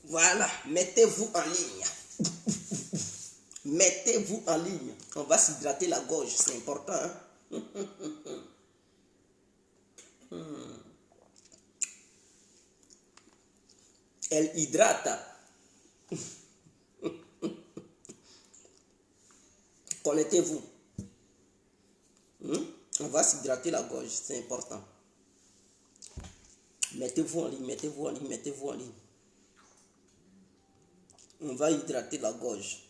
Voilà, mettez-vous en ligne. Mettez-vous en ligne. On va s'hydrater la gorge, c'est important. Hein? Elle hydrate. Connectez-vous. On va s'hydrater la gorge, c'est important. Mettez-vous en ligne, mettez-vous en ligne, mettez-vous en ligne. On va hydrater la gorge.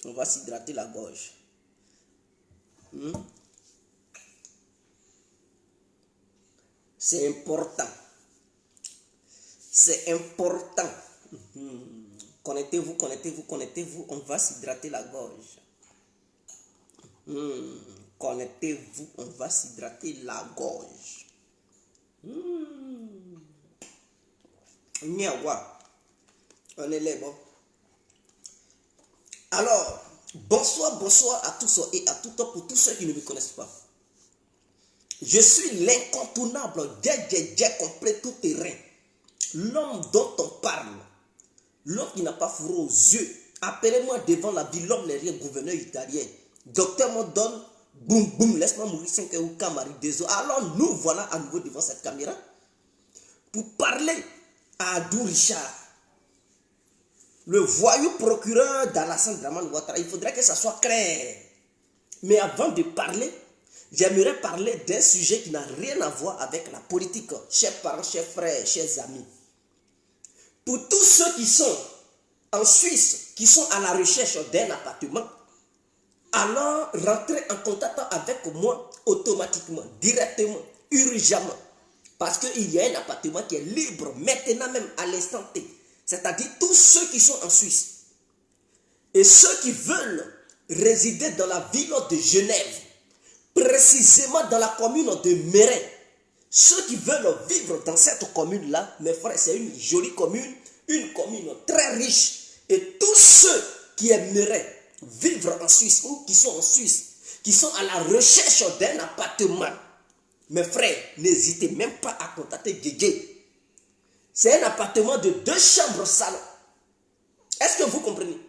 On va s'hydrater la gorge. C'est important. C'est important. Connectez-vous, connectez-vous, connectez-vous. On va s'hydrater la gorge. Connectez-vous, on va s'hydrater la gorge. Niawa. On est là, bon. Alors, bonsoir à tous et à tout temps pour tous ceux qui ne me connaissent pas. Je suis l'incontournable, complet tout terrain. L'homme dont on parle. L'homme qui n'a pas fourré aux yeux. Appelez-moi devant la ville, l'homme n'est rien, gouverneur italien. Docteur me donne, boum, boum, laisse-moi mourir 5 ou Camari des eaux. Alors nous voilà à nouveau devant cette caméra pour parler à Adou Richard, le voyou procureur d'Alassane Dramane Ouattara. Il faudrait que ça soit clair. Mais avant de parler, j'aimerais parler d'un sujet qui n'a rien à voir avec la politique. Chers parents, chers frères, chers amis. Pour tous ceux qui sont en Suisse, qui sont à la recherche d'un appartement, alors rentrez en contact avec moi automatiquement, directement, urgemment. Parce qu'il y a un appartement qui est libre maintenant même à l'instant T. C'est-à-dire tous ceux qui sont en Suisse. Et ceux qui veulent résider dans la ville de Genève, précisément dans la commune de Mérin. Ceux qui veulent vivre dans cette commune-là, mes frères, c'est une jolie commune, une commune très riche. Et tous ceux qui aimeraient vivre en Suisse ou qui sont en Suisse, qui sont à la recherche d'un appartement, mes frères, n'hésitez même pas à contacter Guégué. C'est un appartement de 2 chambres salon. Est-ce que vous comprenez?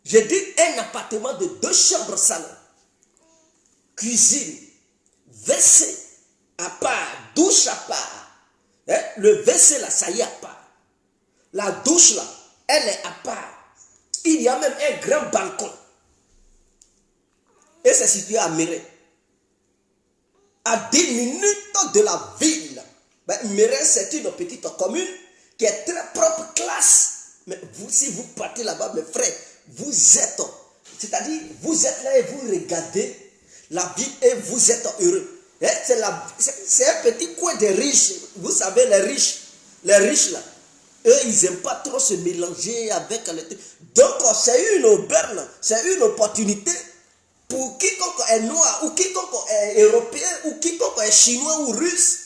J'ai dit un appartement de 2 chambres salon. Cuisine, WC à part, douche à part. Hein? Le WC là, ça y est à part. La douche là, elle est à part. Il y a même un grand balcon. Et c'est situé à Mérin. À 10 minutes de la ville. Mérin, c'est une petite commune qui est très propre, classe. Mais vous, si vous partez là-bas, mes frères, vous êtes, c'est-à-dire, vous êtes là et vous regardez la ville et vous êtes heureux. C'est un petit coin des riches. Vous savez, les riches là, eux, ils n'aiment pas trop se mélanger avec les trucs. Donc, c'est une aubaine, c'est une opportunité pour quiconque est noir, ou quiconque est européen, ou quiconque est chinois ou russe,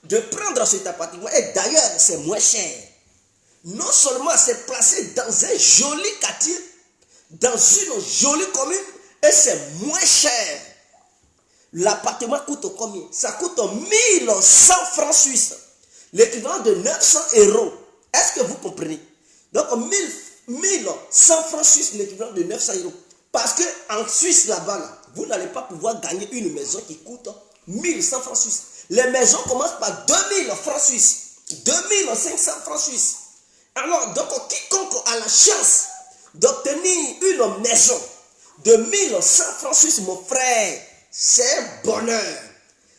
de prendre cet appartement. Et d'ailleurs, c'est moins cher. Non seulement c'est placé dans un joli quartier, dans une jolie commune, et c'est moins cher. L'appartement coûte combien? Ça coûte 1100 francs suisses. L'équivalent de 900 €. Est-ce que vous comprenez? Donc 1100 francs suisses, l'équivalent de 900 €. Parce qu'en Suisse, là-bas, vous n'allez pas pouvoir gagner une maison qui coûte 1100 francs suisses. Les maisons commencent par 2000 francs suisses. 2500 francs suisses. Alors, donc, quiconque a la chance d'obtenir une maison de 1100 francs suisses, mon frère, c'est un bonheur.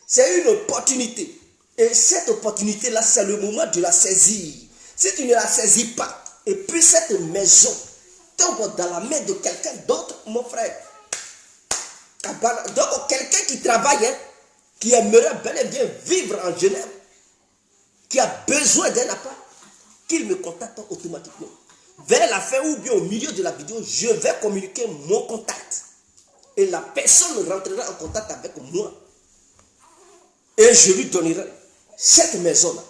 C'est une opportunité. Et cette opportunité-là, c'est le moment de la saisir. Si tu ne la saisis pas, et puis cette maison tombe dans la main de quelqu'un d'autre, mon frère. Donc, quelqu'un qui travaille, hein, qui aimerait bel et bien vivre en Genève, qui a besoin d'un appart, qu'il me contacte automatiquement. Vers la fin ou bien au milieu de la vidéo, je vais communiquer mon contact. Et la personne rentrera en contact avec moi. Et je lui donnerai cette maison-là.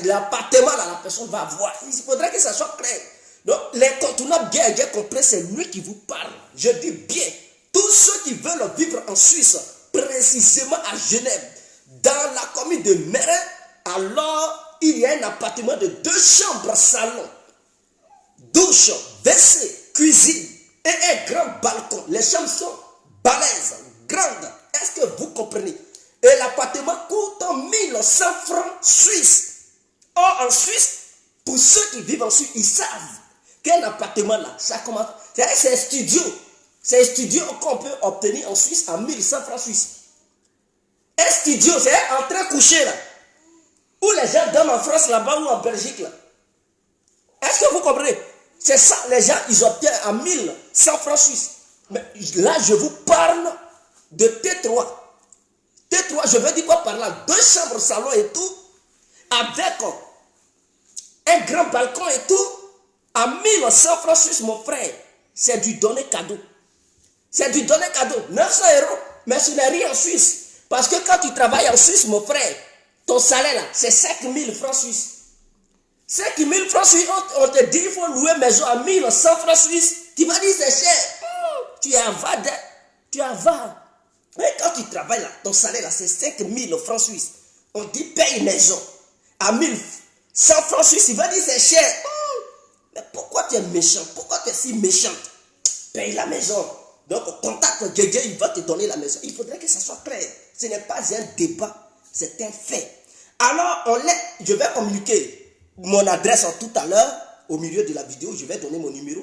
L'appartement là, la personne va avoir. Il faudrait que ça soit clair. Donc, l'incontournable bien compris, c'est lui qui vous parle. Je dis bien, tous ceux qui veulent vivre en Suisse, précisément à Genève, dans la commune de Mérin, alors il y a un appartement de 2 chambres, salon, douche, WC, cuisine et un grand balcon. Les chambres sont balèzes, grandes. Est-ce que vous comprenez? Et l'appartement coûte 1100 francs suisses. Or, en Suisse, pour ceux qui vivent en Suisse, ils savent qu'un appartement là, ça commence. C'est un studio. C'est un studio qu'on peut obtenir en Suisse à 1100 francs suisses. Un studio, c'est un train couché là. Où les gens donnent en France là-bas ou en Belgique là. Est-ce que vous comprenez? C'est ça, les gens, ils obtiennent à 1100 francs suisses. Mais là, je vous parle de T3. T3, je veux dire quoi par là? 2 chambres, salon et tout, avec un grand balcon et tout, à 1100 francs suisses, mon frère. C'est du donné cadeau. C'est du donné cadeau. 900 €, mais ce n'est rien en Suisse. Parce que quand tu travailles en Suisse, mon frère, ton salaire là, c'est 5000 francs suisses. 5000 francs suisses, on te dit qu'il faut louer maison à 1100 francs suisses. Tu vas dire c'est cher. Tu es avare. Tu es avare. Mais quand tu travailles là, ton salaire là, c'est 5000 francs suisses. On dit paye maison à 1100 francs suisses. Il va dire c'est cher. Mais pourquoi tu es méchant? Pourquoi tu es si méchante? Paye la maison. Donc, contacte Dieu, il va te donner la maison. Il faudrait que ça soit clair. Ce n'est pas un débat, c'est un fait. Alors, je vais communiquer mon adresse tout à l'heure, au milieu de la vidéo, je vais donner mon numéro.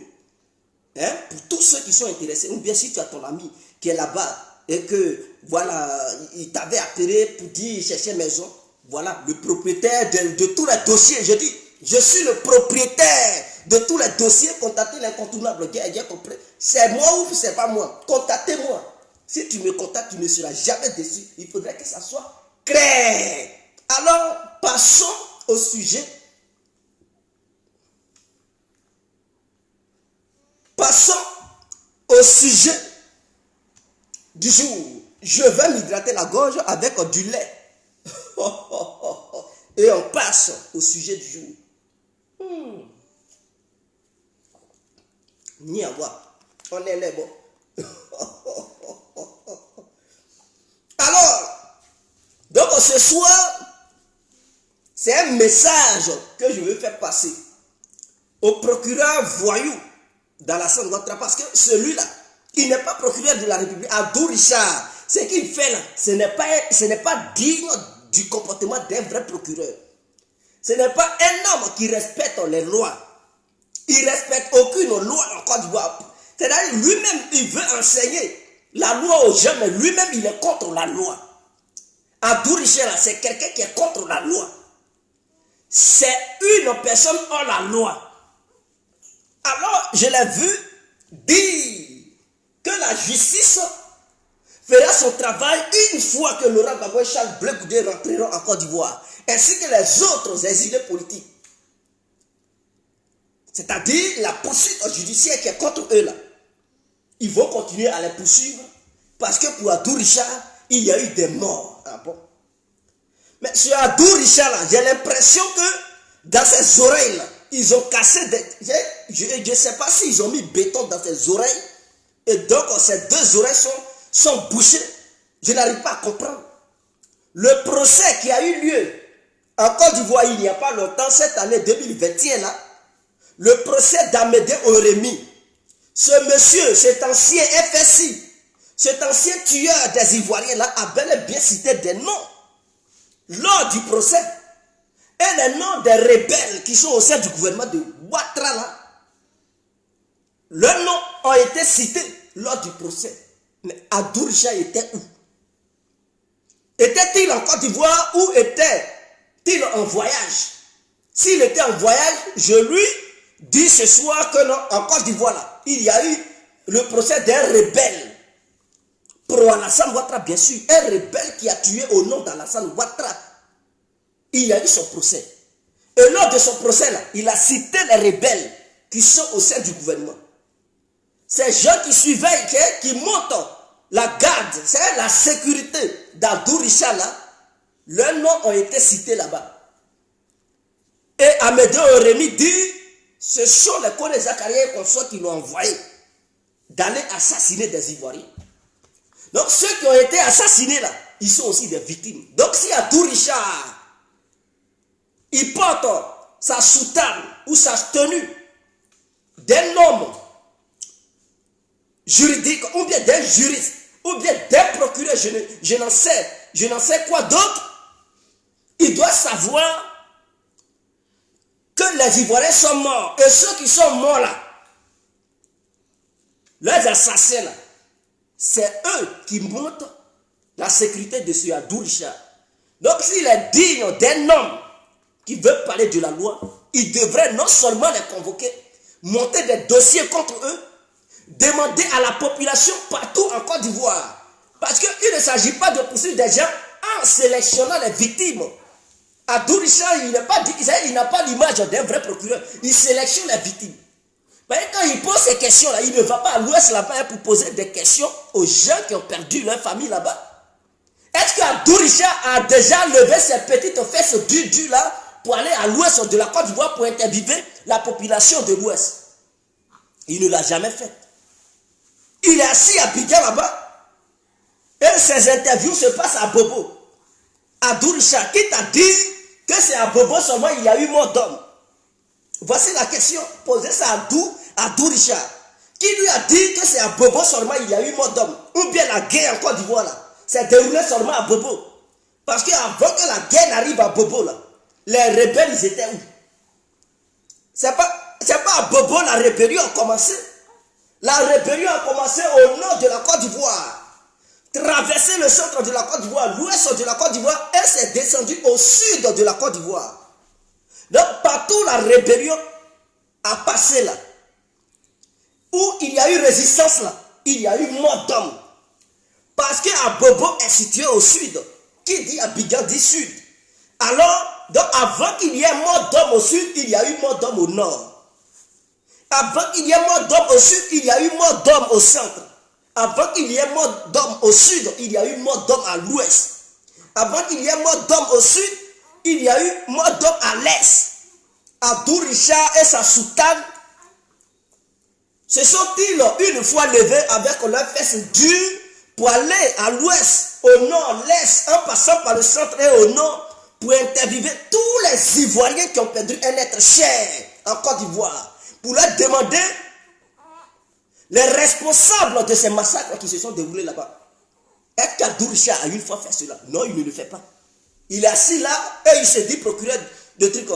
Hein, pour tous ceux qui sont intéressés, ou bien si tu as ton ami qui est là-bas et que, voilà, il t'avait appelé pour dire chercher maison, voilà, le propriétaire de tous les dossiers, je dis, je suis le propriétaire de tous les dossiers, contactez l'incontournable, compris. C'est moi ou c'est pas moi? Contactez-moi. Si tu me contactes, tu ne seras jamais déçu. Il faudrait que ça soit clair. Alors, passons au sujet. Passons au sujet du jour. Je vais m'hydrater la gorge avec du lait. Et on passe au sujet du jour. Ni à voir. On est là, bon. Alors, donc ce soir, c'est un message que je veux faire passer au procureur voyou dans la Sainte-Ouattara, parce que celui-là, il n'est pas procureur de la République. Abdou Richard, ce qu'il fait là, ce n'est pas digne du comportement d'un vrai procureur. Ce n'est pas un homme qui respecte les lois. Il ne respecte aucune loi en Côte d'Ivoire. C'est-à-dire lui-même, il veut enseigner la loi aux gens, mais lui-même, il est contre la loi. Abdou Richard, c'est quelqu'un qui est contre la loi. C'est une personne hors la loi. Alors, je l'ai vu dire que la justice fera son travail une fois que Laurent Gbagbo et Charles Blé Goudé rentreront en Côte d'Ivoire, ainsi que les autres exilés politiques. C'est-à-dire la poursuite judiciaire qui est contre eux là. Ils vont continuer à les poursuivre parce que pour Abdou Richard, il y a eu des morts. Ah bon? Mais sur Abdou Richard là, j'ai l'impression que dans ses oreilles là, ils ont cassé des... Je ne sais pas s'ils ont mis béton dans ses oreilles. Et donc, ces 2 oreilles sont bouchées. Je n'arrive pas à comprendre. Le procès qui a eu lieu en Côte d'Ivoire il n'y a pas longtemps, cette année 2021 là, le procès d'Amédée Oremi. Ce monsieur, cet ancien FSI, cet ancien tueur des Ivoiriens là, a bel et bien cité des noms lors du procès. Et les noms des rebelles qui sont au sein du gouvernement de Ouattara là, leurs noms ont été cités lors du procès. Mais Abdou Richard était où? Était-il en Côte d'Ivoire ou était-il en voyage? S'il était en voyage, je lui dis ce soir que non, en Côte d'Ivoire là, il y a eu le procès d'un rebelle. Pour Alassane Ouattara, bien sûr, un rebelle qui a tué au nom d'Alassane Ouattara. Il y a eu son procès. Et lors de son procès là, il a cité les rebelles qui sont au sein du gouvernement. Ces gens qui surveillent, qui montent la garde, c'est la sécurité d'Abdou Richard là, leurs noms ont été cités là-bas. Et Amédée Oremi dit, ce sont les Kone Zakaria et consorts qui l'ont envoyé d'aller assassiner des Ivoiriens. Donc ceux qui ont été assassinés là, ils sont aussi des victimes. Donc si Abdou Richard il porte sa soutane ou sa tenue d'un homme juridique, ou bien d'un juriste, ou bien d'un procureur, je n'en sais quoi d'autre, il doit savoir que les Ivoiriens sont morts. Et ceux qui sont morts là, leurs assassins là, c'est eux qui montent la sécurité de ce Adou Richard. Donc s'il est digne d'un homme qui veut parler de la loi, il devrait non seulement les convoquer, monter des dossiers contre eux, demander à la population partout en Côte d'Ivoire. Parce qu'il ne s'agit pas de poursuivre des gens en sélectionnant les victimes. Adou Richard, il n'a pas l'image d'un vrai procureur. Il sélectionne les victimes. Mais quand il pose ces questions-là, il ne va pas à l'ouest là-bas pour poser des questions aux gens qui ont perdu leur famille là-bas. Est-ce qu'Adou Richard a déjà levé ses petites fesses du là pour aller à l'ouest de la Côte d'Ivoire pour interviewer la population de l'ouest? Il ne l'a jamais fait. Il est assis à Abidjan là-bas et ses interviews se passent à Bobo. Adou Richard, qui t'a dit que c'est à Bobo seulement il y a eu mort d'homme? Voici la question, posez ça à Adou Richard. Qui lui a dit que c'est à Bobo seulement il y a eu mort d'homme? Ou bien la guerre en Côte d'Ivoire là, c'est déroulé seulement à Bobo? Parce qu'avant que la guerre n'arrive à Bobo là, les rebelles ils étaient où? C'est pas à Bobo la rébellion a commencé. La rébellion a commencé au nord de la Côte d'Ivoire, traversé le centre de la Côte d'Ivoire, l'ouest de la Côte d'Ivoire, et s'est descendu au sud de la Côte d'Ivoire. Donc partout la rébellion a passé là, où il y a eu résistance là, il y a eu mort d'hommes. Parce que Bobo est situé au sud. Qui dit Abidjan dit sud. Alors, donc avant qu'il y ait mort d'hommes au sud, il y a eu mort d'hommes au nord. Avant qu'il y ait mort d'hommes au sud, il y a eu mort d'hommes au centre. Avant qu'il y ait mort d'hommes au sud, il y a eu mort d'hommes à l'ouest. Avant qu'il y ait mort d'hommes au sud, il y a eu mort d'hommes à l'est. Adou Richard et sa soutane se sont-ils une fois levés avec leurs fesses dures pour aller à l'ouest, au nord, l'est, en passant par le centre et au nord, pour interviewer tous les Ivoiriens qui ont perdu un être cher en Côte d'Ivoire, pour leur demander les responsables de ces massacres qui se sont déroulés là-bas. Est-ce qu'Adou Richard a une fois fait cela? Non, il ne le fait pas. Il est assis là et il se dit procureur de trucs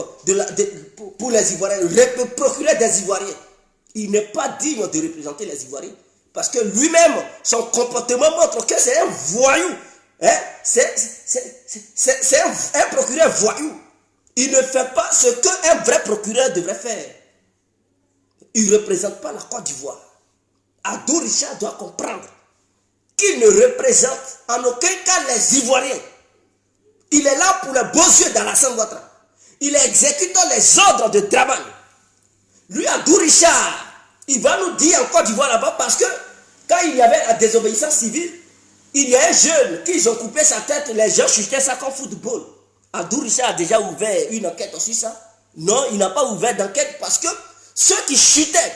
pour les Ivoiriens, procureur des Ivoiriens. Il n'est pas digne de représenter les Ivoiriens. Parce que lui-même, son comportement montre que c'est un voyou. Hein? C'est un procureur voyou. Il ne fait pas ce qu'un vrai procureur devrait faire. Il ne représente pas la Côte d'Ivoire. Adou Richard doit comprendre qu'il ne représente en aucun cas les Ivoiriens. Il est là pour les beaux yeux d'Alassane Ouattara. Il exécute les ordres de Draman. Lui, Adou Richard, il va nous dire en Côte d'Ivoire là-bas parce que quand il y avait la désobéissance civile, il y a un jeune qui ont coupé sa tête, les gens chutaient ça comme football. Adou Richard a déjà ouvert une enquête sur ça. Non, il n'a pas ouvert d'enquête parce que ceux qui chutaient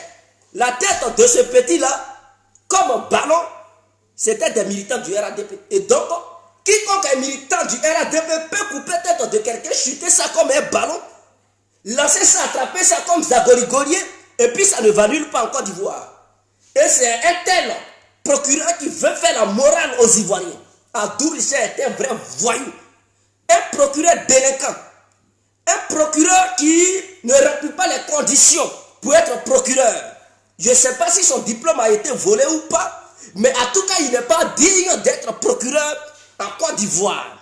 la tête de ce petit-là, comme ballon, c'était des militants du RADP. Et donc, quiconque est militant du RADP peut couper la tête de quelqu'un, chuter ça comme un ballon, lancer ça, attraper ça comme Zagorigorier, et puis ça ne va nulle part en Côte d'Ivoire. Et c'est un tel procureur qui veut faire la morale aux Ivoiriens. Adou Richard est un vrai voyou. Un procureur délinquant. Un procureur qui ne remplit pas les conditions pour être procureur. Je ne sais pas si son diplôme a été volé ou pas, mais en tout cas, il n'est pas digne d'être procureur en Côte d'Ivoire.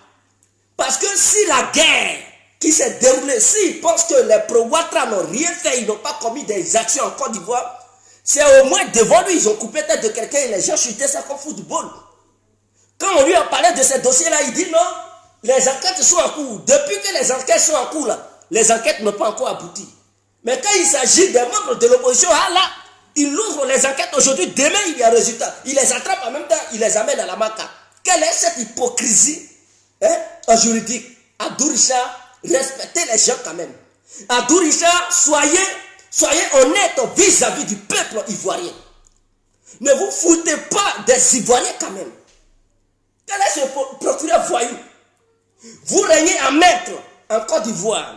Parce que si la guerre qui s'est déroulée, s'ils pensent que les pro-Ouattara n'ont rien fait, ils n'ont pas commis des actions en Côte d'Ivoire, c'est au moins devant lui, ils ont coupé la tête de quelqu'un et les gens chutaient ça comme football. Quand on lui a parlé de ces dossiers-là, il dit non, les enquêtes sont en cours. Depuis que les enquêtes sont en cours, là, les enquêtes n'ont pas encore abouti. Mais quand il s'agit des membres de l'opposition, ah là, il ouvre les enquêtes aujourd'hui, demain il y a un résultat. Il les attrape en même temps, il les amène à la maca. Quelle est cette hypocrisie en juridique? Adou Richard, respectez les gens quand même. Adou Richard, soyez honnête vis-à-vis du peuple ivoirien. Ne vous foutez pas des Ivoiriens quand même. Quel est ce procureur voyou? Vous régnez en maître en Côte d'Ivoire.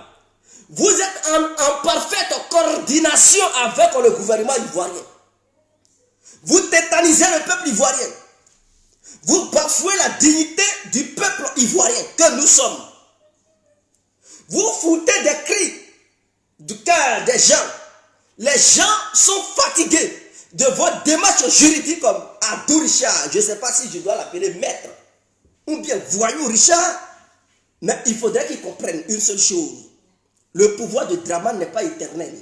Vous êtes en parfaite coordination avec le gouvernement ivoirien. Vous tétanisez le peuple ivoirien. Vous bafouez la dignité du peuple ivoirien que nous sommes. Vous foutez des cris du cœur des gens. Les gens sont fatigués de votre démarche juridique comme Abdou Richard. Je ne sais pas si je dois l'appeler maître ou bien voyou Richard. Mais il faudrait qu'ils comprennent une seule chose. Le pouvoir de Dramane n'est pas éternel.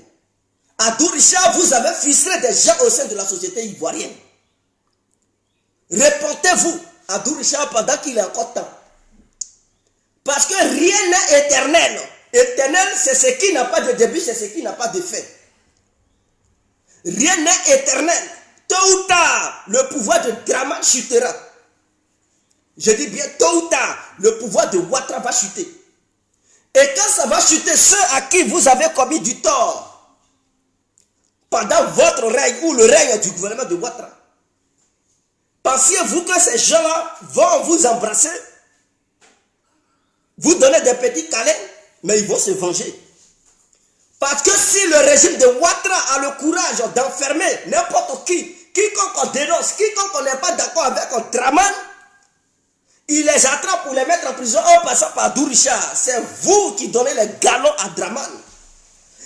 Abdou Richard, vous avez frustré des gens au sein de la société ivoirienne. Répondez-vous, Abdou Richard, pendant qu'il est encore temps. Parce que rien n'est éternel. Éternel, c'est ce qui n'a pas de début, c'est ce qui n'a pas de fin. Rien n'est éternel. Tôt ou tard, le pouvoir de Dramane chutera. Je dis bien, tôt ou tard, le pouvoir de Ouattara va chuter. Et quand ça va chuter, ceux à qui vous avez commis du tort, pendant votre règne ou le règne du gouvernement de Ouattara, pensiez-vous que ces gens-là vont vous embrasser, vous donner des petits câlins, mais ils vont se venger. Parce que si le régime de Ouattara a le courage d'enfermer n'importe qui, quiconque on dénonce, quiconque on n'est pas d'accord avec Dramane, il les attrape pour les mettre en prison en passant par Abdou Richard. C'est vous qui donnez les galons à Dramane.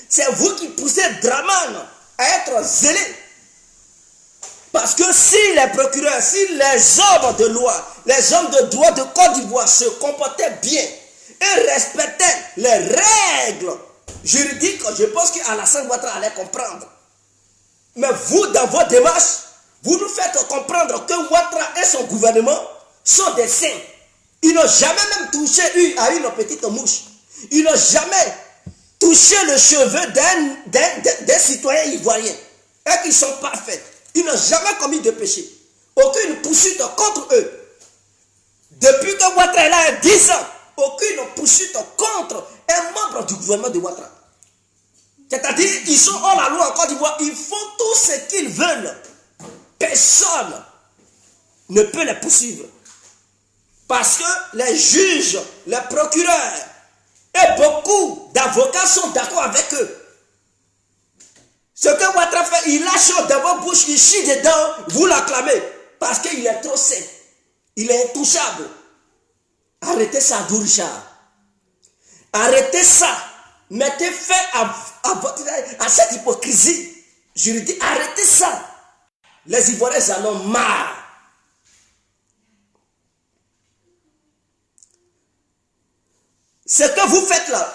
C'est vous qui poussez Dramane à être zélé. Parce que si les procureurs, si les hommes de loi, les hommes de droit de Côte d'Ivoire se comportaient bien et respectaient les règles juridiques, je pense qu'Alassane Ouattara allait comprendre. Mais vous, dans vos démarches, vous nous faites comprendre que Ouattara et son gouvernement sont des saints. Ils n'ont jamais même touché à une petite mouche. Ils n'ont jamais touché le cheveu d'un citoyen ivoirien. Et qu'ils sont parfaits. Ils n'ont jamais commis de péché. Aucune poursuite contre eux. Depuis que Ouattara est là, 10 ans, aucune poursuite contre un membre du gouvernement de Ouattara. C'est-à-dire, ils sont hors la loi en Côte d'Ivoire. Ils font tout ce qu'ils veulent. Personne ne peut les poursuivre. Parce que les juges, les procureurs et beaucoup d'avocats sont d'accord avec eux. Ce que Ouattara fait, il lâche dans vos bouches, il chie dedans, vous l'acclamez. Parce qu'il est trop sain. Il est intouchable. Arrêtez ça, Abdou Richard. Arrêtez ça. Mettez fin à cette hypocrisie juridique. Arrêtez ça. Les Ivoiriens en ont marre. Ce que vous faites là,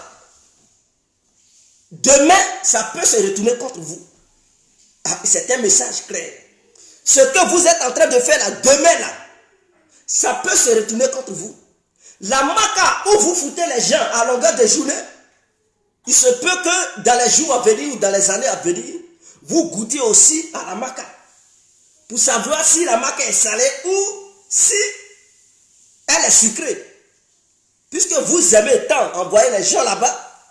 demain, ça peut se retourner contre vous. C'est un message clair. Ce que vous êtes en train de faire là, demain là, ça peut se retourner contre vous. La maca où vous foutez les gens à longueur de journée, il se peut que dans les jours à venir ou dans les années à venir, vous goûtiez aussi à la maca. Pour savoir si la maca est salée ou si elle est sucrée. Puisque vous aimez tant envoyer les gens là-bas,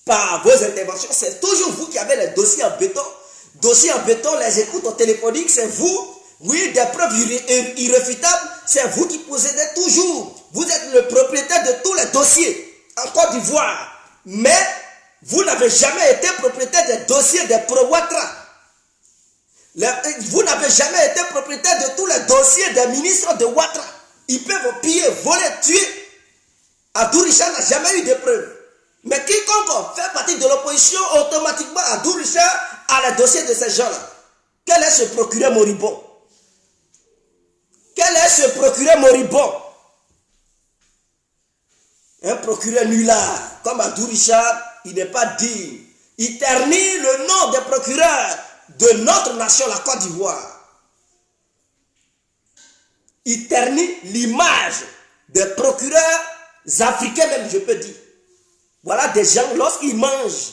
par vos interventions, c'est toujours vous qui avez les dossiers en béton. Dossiers en béton, les écoutes téléphoniques, c'est vous. Oui, des preuves irréfutables, c'est vous qui possédez toujours. Vous êtes le propriétaire de tous les dossiers en Côte d'Ivoire. Mais vous n'avez jamais été propriétaire des dossiers des pro-Ouattara. Vous n'avez jamais été propriétaire de tous les dossiers des ministres de Ouattara. Ils peuvent piller, voler, tuer. Abdou Richard n'a jamais eu de preuves. Mais quiconque fait partie de l'opposition, automatiquement Abdou Richard a le dossier de ces gens-là. Quel est ce procureur moribond? Quel est ce procureur moribond? Un procureur nulard, comme Abdou Richard, il n'est pas digne. Il ternit le nom des procureurs de notre nation, la Côte d'Ivoire. Il ternit l'image des procureurs africains même, je peux dire. Voilà des gens, lorsqu'ils mangent,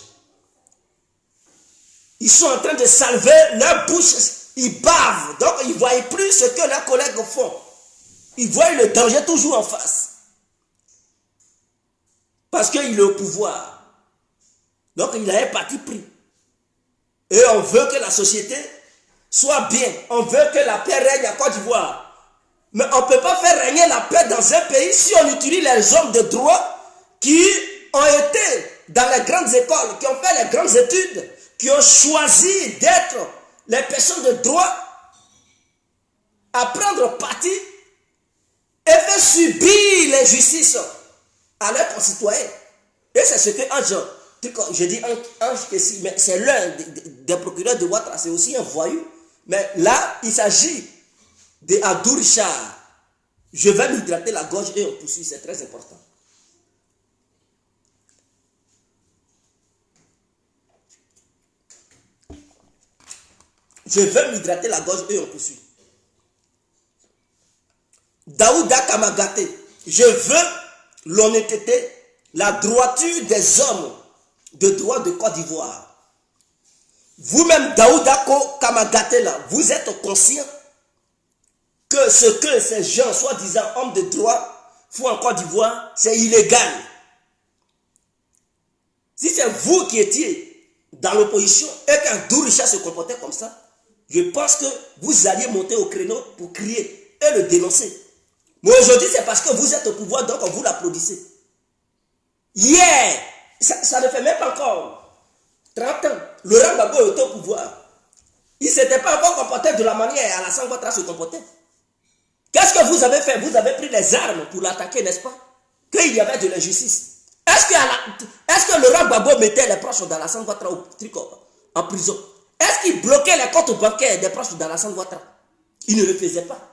ils sont en train de salver leur bouche, ils bavent, donc ils ne voient plus ce que leurs collègues font. Ils voient le danger toujours en face. Parce qu'il est au pouvoir. Donc il a un parti pris. Et on veut que la société soit bien. On veut que la paix règne à Côte d'Ivoire. Mais on ne peut pas faire régner la paix dans un pays si on utilise les hommes de droit qui ont été dans les grandes écoles, qui ont fait les grandes études, qui ont choisi d'être les personnes de droit, à prendre parti et faire subir l'injustice à leurs concitoyens. Et c'est ce que Ange, je dis Ange mais c'est l'un des procureurs de Ouattara, c'est aussi un voyou. Mais là, il s'agit d'Abdou Richard. Je vais m'hydrater la gorge et on poursuit, c'est très important. Je vais m'hydrater la gorge et on poursuit. Daouda Kamagaté, je veux l'honnêteté, la droiture des hommes de droit de Côte d'Ivoire. Vous-même, Daouda Kamagaté, là, vous êtes conscient que ce que ces gens, soi-disant hommes de droit, font en Côte d'Ivoire, c'est illégal. Si c'est vous qui étiez dans l'opposition et qu'Abdou Richard se comportait comme ça, je pense que vous alliez monter au créneau pour crier et le dénoncer. Mais aujourd'hui, c'est parce que vous êtes au pouvoir, donc vous l'applaudissez. Hier, ça ne fait même pas encore 30 ans, Laurent Gbagbo était au pouvoir. Il ne s'était pas encore comporté de la manière Alassane Ouattara se comportait. Qu'est-ce que vous avez fait? Vous avez pris les armes pour l'attaquer, n'est-ce pas? Qu'il y avait de l'injustice. Est-ce que Laurent Gbagbo mettait les proches d'Alassane Ouattara en prison? Est-ce qu'il bloquait les comptes bancaires des proches d'Alassane Ouattara? Il ne le faisait pas.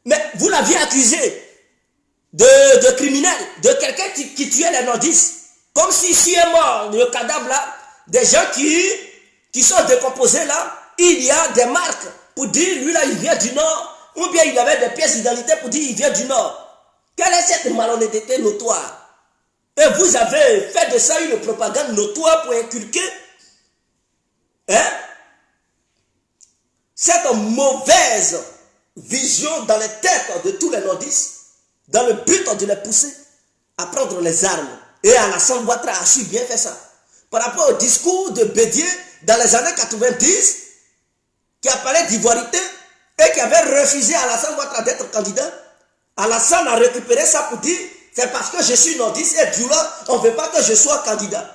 Mais vous l'aviez accusé de criminel, de quelqu'un qui tuait les nordistes. Comme si est mort, le cadavre là, des gens qui sont décomposés là, il y a des marques pour dire, lui là, il vient du Nord, ou bien il avait des pièces d'identité pour dire, il vient du Nord. Quelle est cette malhonnêteté notoire? Et vous avez fait de ça une propagande notoire pour inculquer cette mauvaise vision dans les têtes de tous les nordistes, dans le but de les pousser à prendre les armes. Et Alassane Ouattara a su bien faire ça. Par rapport au discours de Bédier dans les années 90, qui a parlé d'ivoirité et qui avait refusé à Alassane Ouattara d'être candidat, Alassane a récupéré ça pour dire c'est parce que je suis nordiste et du là, on ne veut pas que je sois candidat.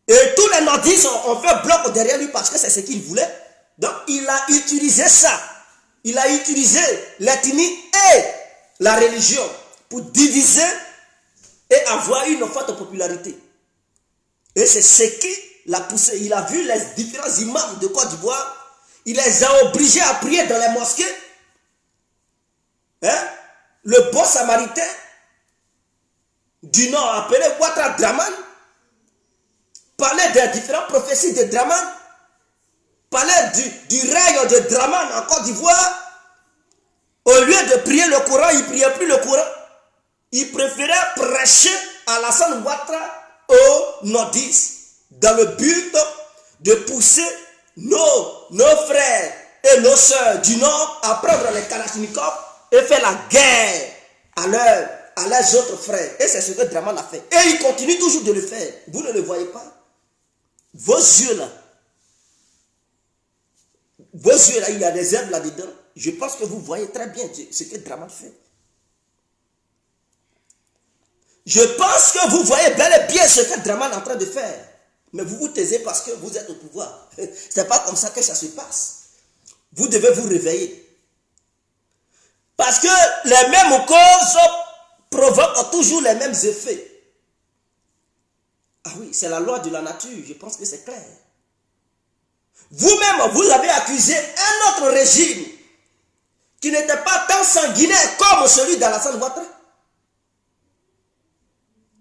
Et tous les nordistes ont fait bloc derrière lui parce que c'est ce qu'il voulait. Donc il a utilisé ça. Il a utilisé l'ethnie et la religion pour diviser et avoir une forte popularité. Et c'est ce qui l'a poussé. Il a vu les différents imams de Côte d'Ivoire. Il les a obligés à prier dans les mosquées. Le bon samaritain du Nord appelé Ouattara Draman parlait des différentes prophéties de Draman, parlait du règne de Draman en Côte d'Ivoire. Au lieu de prier le Coran, il ne priait plus le Coran. Il préférait prêcher Alassane Ouattara aux nordistes dans le but de pousser nos frères et nos soeurs du Nord à prendre les Kalachnikov et faire la guerre à leurs autres frères. Et c'est ce que Draman a fait. Et il continue toujours de le faire. Vous ne le voyez pas. Vos yeux là, il y a des herbes là-dedans. Je pense que vous voyez très bien ce que Draman fait. Je pense que vous voyez bel et bien ce que Draman est en train de faire. Mais vous vous taisez parce que vous êtes au pouvoir. Ce n'est pas comme ça que ça se passe. Vous devez vous réveiller. Parce que les mêmes causes provoquent toujours les mêmes effets. Ah oui, c'est la loi de la nature. Je pense que c'est clair. Vous-même, vous avez accusé un autre régime qui n'était pas tant sanguinaire comme celui d'Alassane Ouattara.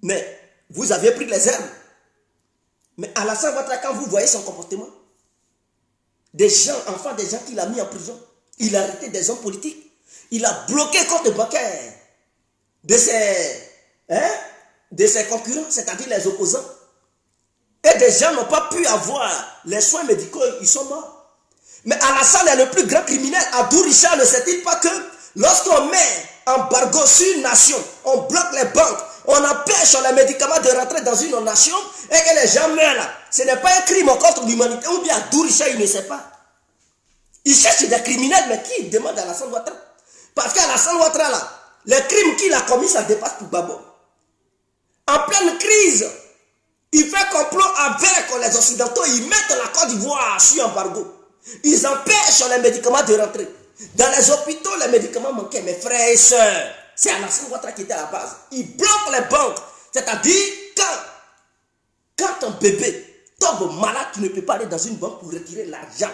Mais vous aviez pris les armes. Mais Alassane Ouattara, quand vous voyez son comportement, des gens, enfin des gens qu'il a mis en prison, il a arrêté des hommes politiques, il a bloqué compte bancaire de ses concurrents, c'est-à-dire les opposants. Et des gens n'ont pas pu avoir les soins médicaux, ils sont morts. Mais Alassane est le plus grand criminel. Abdou Richard ne sait-il pas que lorsqu'on met embargo sur une nation, on bloque les banques, on empêche les médicaments de rentrer dans une nation et que les gens meurent là, ce n'est pas un crime contre l'humanité. Ou bien Abdou Richard, il ne sait pas. Il cherche des criminels, mais qui demande à Alassane Ouattara? Parce qu'Alassane Ouattara là, les crimes qu'il a commis, ça dépasse tout Gbagbo. en pleine crise, il fait complot avec les Occidentaux, ils mettent la Côte d'Ivoire sur embargo. Ils empêchent les médicaments de rentrer. Dans les hôpitaux, les médicaments manquaient. Mes frères et sœurs, c'est Alassane Ouattara qui était à la base. Ils bloquent les banques. C'est-à-dire, quand un bébé tombe malade, tu ne peux pas aller dans une banque pour retirer l'argent,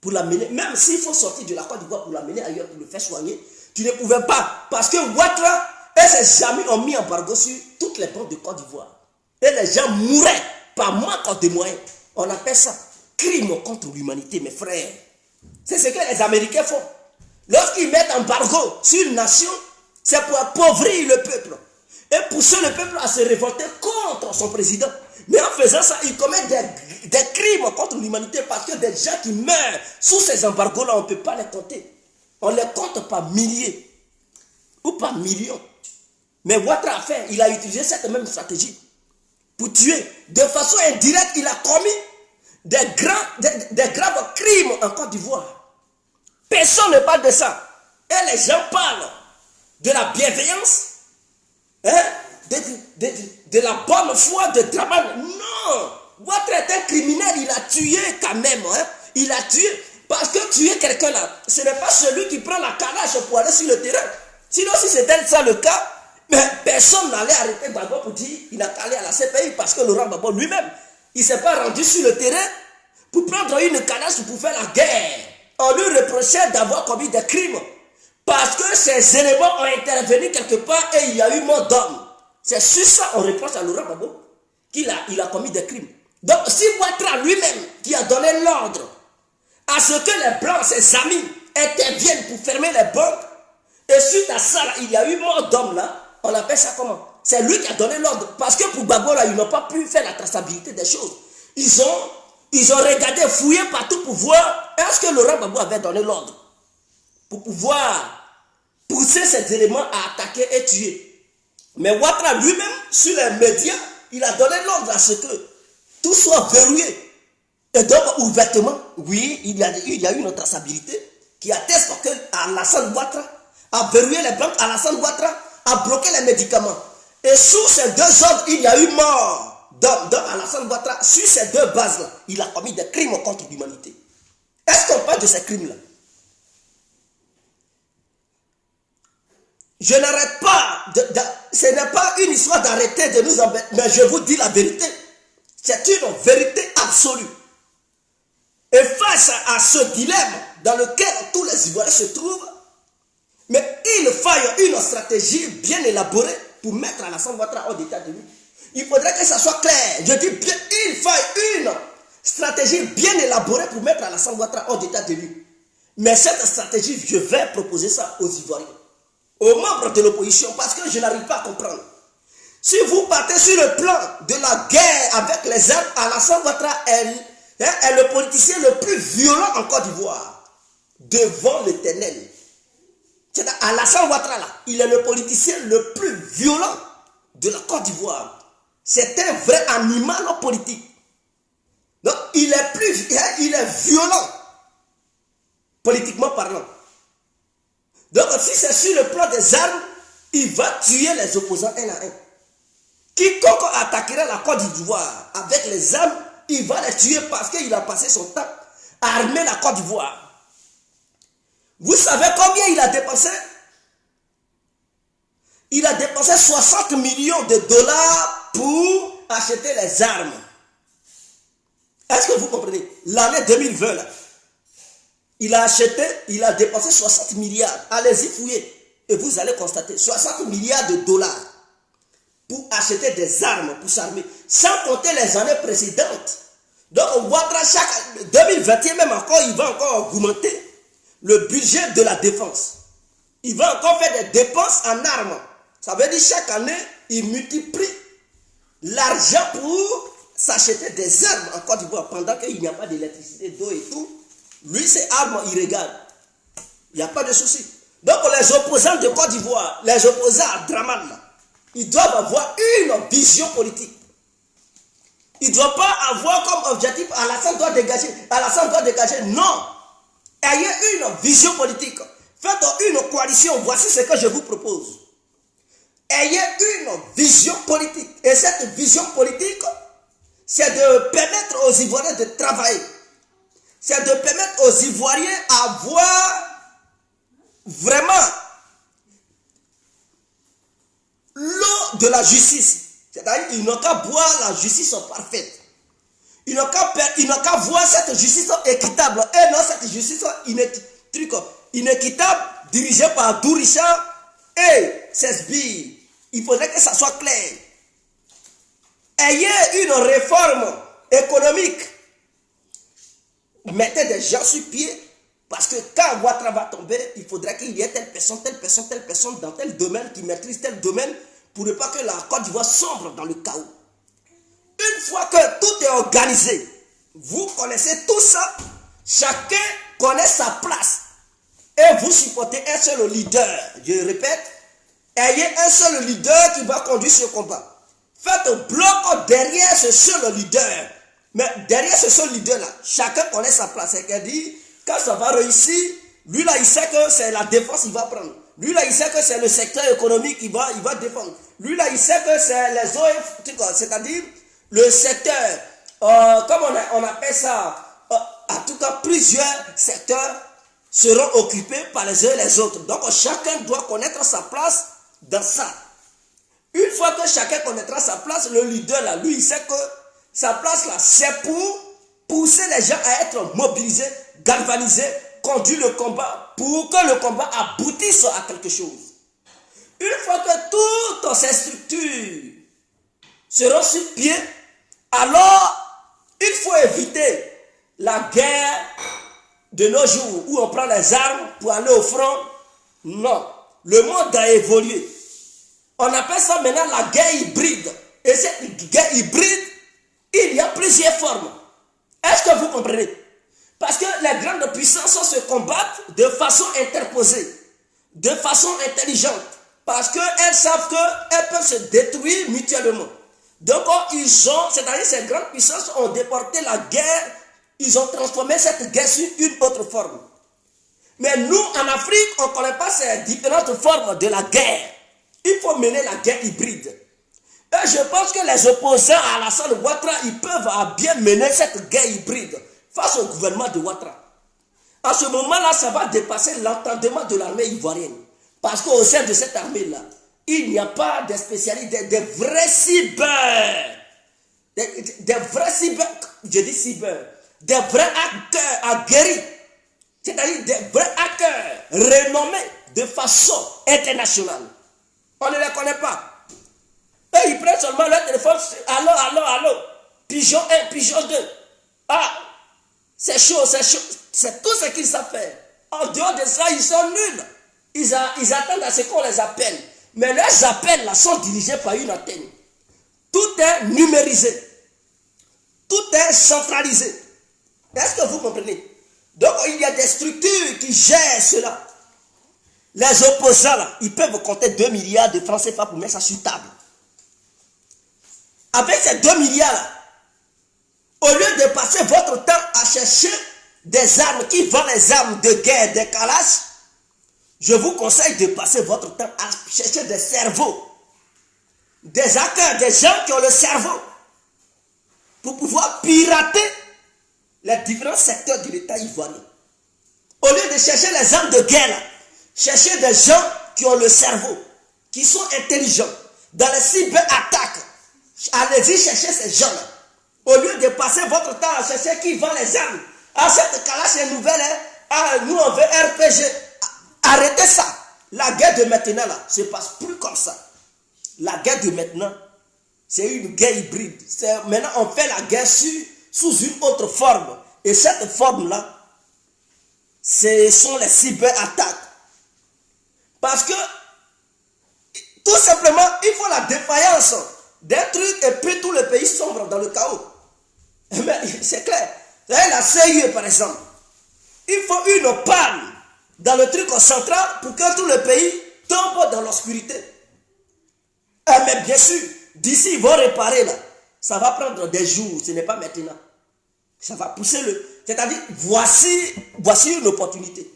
pour l'amener. Même s'il faut sortir de la Côte d'Ivoire pour l'amener ailleurs, pour le faire soigner, tu ne pouvais pas. Parce que Ouattara et ses amis ont mis embargo sur toutes les banques de Côte d'Ivoire. Et les gens mouraient par manque de moyens. On appelle ça crime contre l'humanité, mes frères. C'est ce que les Américains font. Lorsqu'ils mettent embargo sur une nation, c'est pour appauvrir le peuple et pousser le peuple à se révolter contre son président. Mais en faisant ça, ils commettent des crimes contre l'humanité parce que des gens qui meurent sous ces embargos-là, on ne peut pas les compter. On les compte par milliers ou par millions. Mais Ouattara a fait, il a utilisé cette même stratégie pour tuer. De façon indirecte, il a commis des graves crimes en Côte d'Ivoire. Personne ne parle de ça. Et les gens parlent de la bienveillance, hein, de la bonne foi de Dramane. Non! Ouattara est un criminel, il a tué quand même. Hein. Il a tué. Parce que tuer quelqu'un là, ce n'est pas celui qui prend la calage pour aller sur le terrain. Sinon, si c'était ça le cas, mais personne n'allait arrêter Gbagbo pour dire qu'il a calé à la CPI parce que Laurent Gbagbo lui-même, il ne s'est pas rendu sur le terrain pour prendre une calage pour faire la guerre. On lui reprochait d'avoir commis des crimes parce que ces éléments ont intervenu quelque part et il y a eu mort d'hommes. C'est sur ça qu'on reproche à Laurent Gbagbo qu'il a commis des crimes. Donc si Ouattara lui-même qui a donné l'ordre à ce que les Blancs, ses amis, interviennent pour fermer les banques, et suite à ça, là, il y a eu mort d'hommes là, on appelle ça comment? C'est lui qui a donné l'ordre. Parce que pour Gbagbo, là, ils n'ont pas pu faire la traçabilité des choses. Ils ont regardé, fouillé partout pour voir est-ce que Laurent Gbagbo avait donné l'ordre pour pouvoir pousser ces éléments à attaquer et tuer. Mais Ouattara lui-même, sur les médias, il a donné l'ordre à ce que tout soit verrouillé. Et donc, ouvertement, oui, il y a eu une traçabilité qui atteste que Alassane Ouattara a verrouillé les banques, Alassane Ouattara a bloqué les médicaments. Et sous ces deux ordres, il y a eu mort d'hommes. Donc, Alassane Ouattara, sur ces deux bases-là, il a commis des crimes contre l'humanité. Est-ce qu'on parle de ces crimes-là? Je n'arrête pas, ce n'est pas une histoire d'arrêter de nous embêter, mais je vous dis la vérité. C'est une vérité absolue. Et face à ce dilemme dans lequel tous les Ivoiriens se trouvent, mais il faille une stratégie bien élaborée pour mettre Alassane Ouattara hors d'état de nuit. Il faudrait que ça soit clair. Je dis bien, il faille une stratégie bien élaborée pour mettre Alassane Ouattara hors d'état de nuit. Mais cette stratégie, je vais proposer ça aux Ivoiriens, aux membres de l'opposition, parce que je n'arrive pas à comprendre. Si vous partez sur le plan de la guerre avec les armes, Alassane Ouattara est le politicien le plus violent en Côte d'Ivoire, devant l'Éternel. Alassane Ouattara, là, il est le politicien le plus violent de la Côte d'Ivoire. C'est un vrai animal politique. Donc, il est violent, politiquement parlant. Donc, si c'est sur le plan des armes, il va tuer les opposants un à un. Quiconque attaquera la Côte d'Ivoire avec les armes, il va les tuer parce qu'il a passé son temps à armer la Côte d'Ivoire. Vous savez combien il a dépensé? Il a dépensé 60 millions de dollars pour acheter les armes. Est-ce que vous comprenez? L'année 2020, là, il a dépensé 60 milliards. Allez-y fouiller et vous allez constater 60 milliards de dollars pour acheter des armes, pour s'armer, sans compter les années précédentes. Donc, Ouattara, chaque 2021 même encore, il va encore augmenter le budget de la défense. Il va encore faire des dépenses en armes. Ça veut dire chaque année, il multiplie l'argent pour s'acheter des armes en Côte d'Ivoire pendant qu'il n'y a pas d'électricité, d'eau et tout. Lui, c'est armes, il regarde. Il n'y a pas de souci. Donc, les opposants de Côte d'Ivoire, les opposants à Dramane, là, ils doivent avoir une vision politique. Ils ne doivent pas avoir comme objectif Alassane doit dégager. Alassane doit dégager. Non. Ayez une vision politique. Faites une coalition. Voici ce que je vous propose. ayez une vision politique. Et cette vision politique, c'est de permettre aux Ivoiriens de travailler. C'est de permettre aux Ivoiriens d'avoir vraiment l'eau de la justice. C'est-à-dire qu'ils n'ont qu'à boire la justice parfaite. Ils n'ont qu'à voir cette justice équitable. Et non cette justice inéquitable dirigée par Dourisha et Sesbi. Il faudrait que ça soit clair. Ayez une réforme économique. Mettez des gens sur pied. Parce que quand Ouattara va tomber, il faudrait qu'il y ait telle personne dans tel domaine qui maîtrise tel domaine pour ne pas que la Côte d'Ivoire sombre dans le chaos. Une fois que tout est organisé, vous connaissez tout ça, chacun connaît sa place et vous supportez un seul leader. Je répète, ayez un seul leader qui va conduire ce combat. Faites un bloc derrière ce seul leader. Mais derrière ce seul leader-là, chacun connaît sa place. C'est-à-dire, quand ça va réussir, lui là, il sait que c'est la défense qu'il va prendre. Lui là, il sait que c'est le secteur économique qu'il va défendre. Lui là, il sait que c'est les OF, c'est-à-dire le secteur, comme on appelle ça, en tout cas, plusieurs secteurs seront occupés par les uns et les autres. Donc, chacun doit connaître sa place dans ça. Une fois que chacun connaîtra sa place, le leader là, lui, il sait que sa place là, c'est pour pousser les gens à être mobilisés, galvanisés, conduire le combat pour que le combat aboutisse à quelque chose. Une fois que toutes ces structures seront sur pied, alors il faut éviter la guerre de nos jours où on prend les armes pour aller au front. Non, le monde a évolué. On appelle ça maintenant la guerre hybride. Et cette guerre hybride, il y a plusieurs formes. Est-ce que vous comprenez? Parce que les grandes puissances se combattent de façon interposée, de façon intelligente. Parce qu'elles savent qu'elles peuvent se détruire mutuellement. Donc, c'est-à-dire ces grandes puissances ont déporté la guerre, ils ont transformé cette guerre sur une autre forme. Mais nous, en Afrique, on ne connaît pas ces différentes formes de la guerre. Il faut mener la guerre hybride. Et je pense que les opposants à Alassane Ouattara, ils peuvent bien mener cette guerre hybride face au gouvernement de Ouattara. À ce moment-là, ça va dépasser l'entendement de l'armée ivoirienne. Parce qu'au sein de cette armée-là, il n'y a pas de spécialistes, des vrais cyber. Des vrais cyber, je dis cyber, des vrais hackers aguerris. C'est-à-dire des vrais hackers renommés de façon internationale. On ne les connaît pas. Et ils prennent seulement leur téléphone. Allô. Pigeon 1, pigeon 2. Ah, c'est chaud. C'est tout ce qu'ils savent faire. En dehors de ça, ils sont nuls. Ils attendent à ce qu'on les appelle. Mais leurs appels là sont dirigés par une antenne. Tout est numérisé. Tout est centralisé. Est-ce que vous comprenez? Donc, il y a des structures qui gèrent cela. Les opposants, là, ils peuvent compter 2 milliards de francs CFA pour mettre ça sur table. Avec ces 2 milliards, là, au lieu de passer votre temps à chercher des armes qui vendent les armes de guerre, des Kalash, je vous conseille de passer votre temps à chercher des cerveaux, des hackers, des gens qui ont le cerveau, pour pouvoir pirater les différents secteurs de l'État ivoirien. Au lieu de chercher les armes de guerre, là, cherchez des gens qui ont le cerveau, qui sont intelligents. Dans les cyberattaques, allez-y chercher ces gens-là. Au lieu de passer votre temps à chercher qui vend les armes. Ah, cette Kalash est nouvelle, hein? Ah, nous on veut RPG. Arrêtez ça. La guerre de maintenant, là, se passe plus comme ça. La guerre de maintenant, c'est une guerre hybride. Maintenant, on fait la guerre sous une autre forme. Et cette forme-là, ce sont les cyberattaques. Parce que, tout simplement, il faut la défaillance des trucs et puis tout le pays sombre dans le chaos. Mais c'est clair. La CIE, par exemple, il faut une panne dans le truc central pour que tout le pays tombe dans l'obscurité. Mais bien sûr, d'ici ils vont réparer là. Ça va prendre des jours, ce n'est pas maintenant. Ça va pousser le... C'est-à-dire, voici une opportunité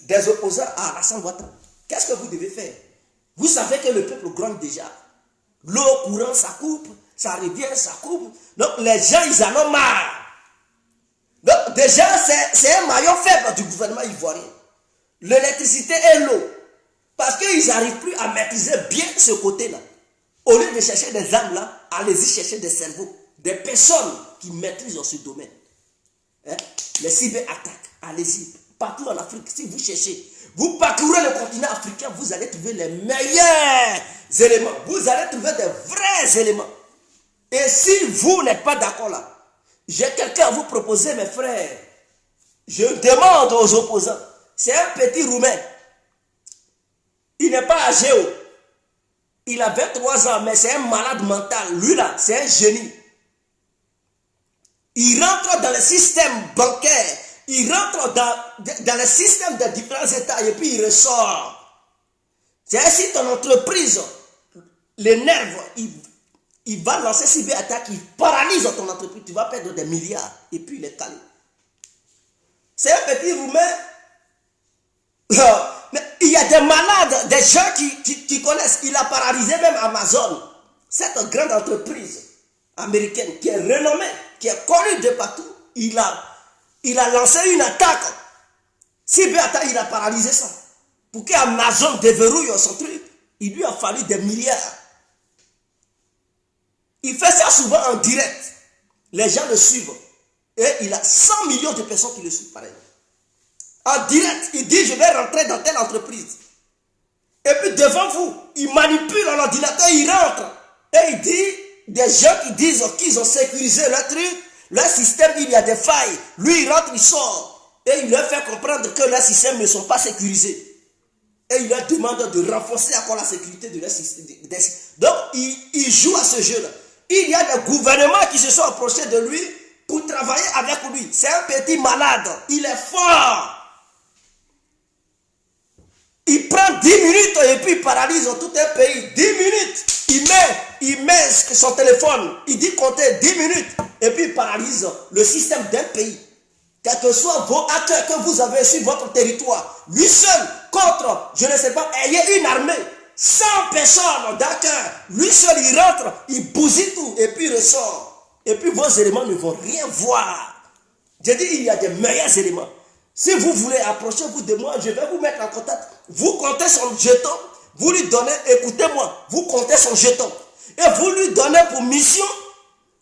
des opposants à Alassane Ouattara. Qu'est-ce que vous devez faire? Vous savez que le peuple gronde déjà. L'eau courant, ça coupe, ça revient, ça coupe. Donc les gens, ils en ont marre. Donc déjà, c'est un maillon faible du gouvernement ivoirien. L'électricité et l'eau. Parce qu'ils n'arrivent plus à maîtriser bien ce côté-là. Au lieu de chercher des âmes là, allez-y chercher des cerveaux. Des personnes qui maîtrisent dans ce domaine. Hein? Les cyberattaques, allez-y. Partout en Afrique, si vous cherchez, vous parcourez le continent africain, vous allez trouver les meilleurs éléments. Vous allez trouver des vrais éléments. Et si vous n'êtes pas d'accord là, j'ai quelqu'un à vous proposer, mes frères. Je demande aux opposants. C'est un petit Roumain. Il n'est pas âgé. Il a 23 ans, mais c'est un malade mental. Lui là, c'est un génie. Il rentre dans le système bancaire. Il rentre dans le système des différents États et puis il ressort. C'est ainsi ton entreprise, les nerfs, il va lancer cyberattaque, il paralyse ton entreprise, tu vas perdre des milliards et puis il est calé. C'est un petit Roumain. Mais il y a des malades, des gens qui connaissent. Il a paralysé même Amazon, cette grande entreprise américaine qui est renommée, qui est connue de partout. Il a lancé une attaque. Cyberattaque, il a paralysé ça. Pour qu'Amazon déverrouille son truc, il lui a fallu des milliards. Il fait ça souvent en direct. Les gens le suivent. Et il a 100 millions de personnes qui le suivent pareil. En direct, il dit je vais rentrer dans telle entreprise. Et puis devant vous, il manipule l'ordinateur, il rentre. Et il dit, des gens qui disent qu'ils ont sécurisé leur truc, leur système, il y a des failles. Lui, il rentre, il sort. Et il leur fait comprendre que leurs systèmes ne sont pas sécurisés. Et il leur demande de renforcer encore la sécurité de leur système. Donc, il joue à ce jeu-là. Il y a des gouvernements qui se sont approchés de lui pour travailler avec lui. C'est un petit malade. Il est fort. Il prend 10 minutes et puis il paralyse tout un pays. 10 minutes. Il met son téléphone. Il dit compter 10 minutes. Et puis il paralyse le système d'un pays. Quels que soient vos acteurs que vous avez sur votre territoire. Lui seul contre, je ne sais pas, ayez une armée. 100 personnes d'acteurs. Lui seul il rentre, il bousille tout et puis il ressort. Et puis vos éléments ne vont rien voir. J'ai dit il y a des meilleurs éléments. Si vous voulez approcher vous de moi, je vais vous mettre en contact. Vous comptez son jeton, vous lui donnez, écoutez-moi, vous comptez son jeton. Et vous lui donnez pour mission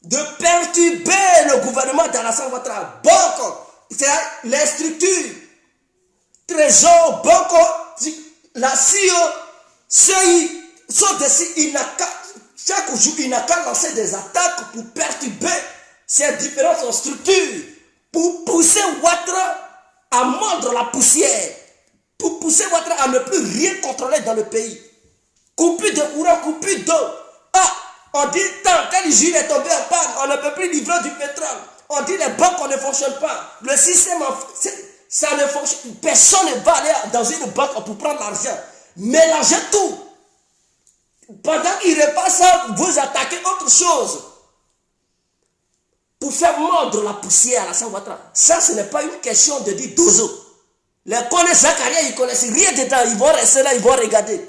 de perturber le gouvernement d'Alassane Ouattara. Banque, c'est les structures, Trésor, Banque, la CIO, CI, sont des chaque jour, il n'a qu'à lancer des attaques pour perturber ces différentes structures, pour pousser Ouattara à mordre la poussière, pour pousser Ouattara à ne plus rien contrôler dans le pays. Coupure de courant, coupure d'eau. Ah, on dit tant, quand l'usine est tombée en panne, on ne peut plus livrer du pétrole. On dit les banques ne fonctionnent pas. Le système, ça ne fonctionne. Personne ne va aller dans une banque pour prendre l'argent. Mélangez tout. Pendant qu'il repasse ça, vous attaquez autre chose. Pour faire mordre la poussière à Alassane Ouattara. Ça, ce n'est pas une question de dire dozo. Les connaisseurs Zakaria, ils ne connaissent rien dedans. Ils vont rester là, ils vont regarder.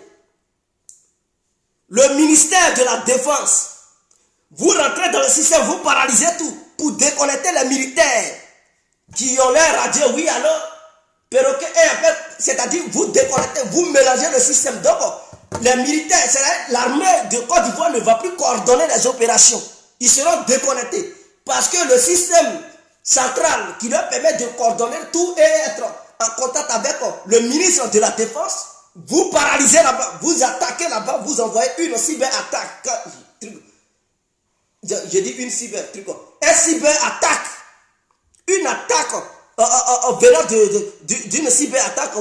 Le ministère de la Défense, vous rentrez dans le système, vous paralysez tout pour déconnecter les militaires qui ont l'air radio. Oui, alors, perroquet, c'est-à-dire vous déconnectez, vous mélangez le système. Donc, les militaires, l'armée de Côte d'Ivoire ne va plus coordonner les opérations. Ils seront déconnectés. Parce que le système central qui leur permet de coordonner tout et être en contact avec le ministre de la Défense, vous paralysez là-bas, vous attaquez là-bas, vous envoyez une cyberattaque. J'ai dit une cyberattaque. Une attaque venant d'une cyberattaque,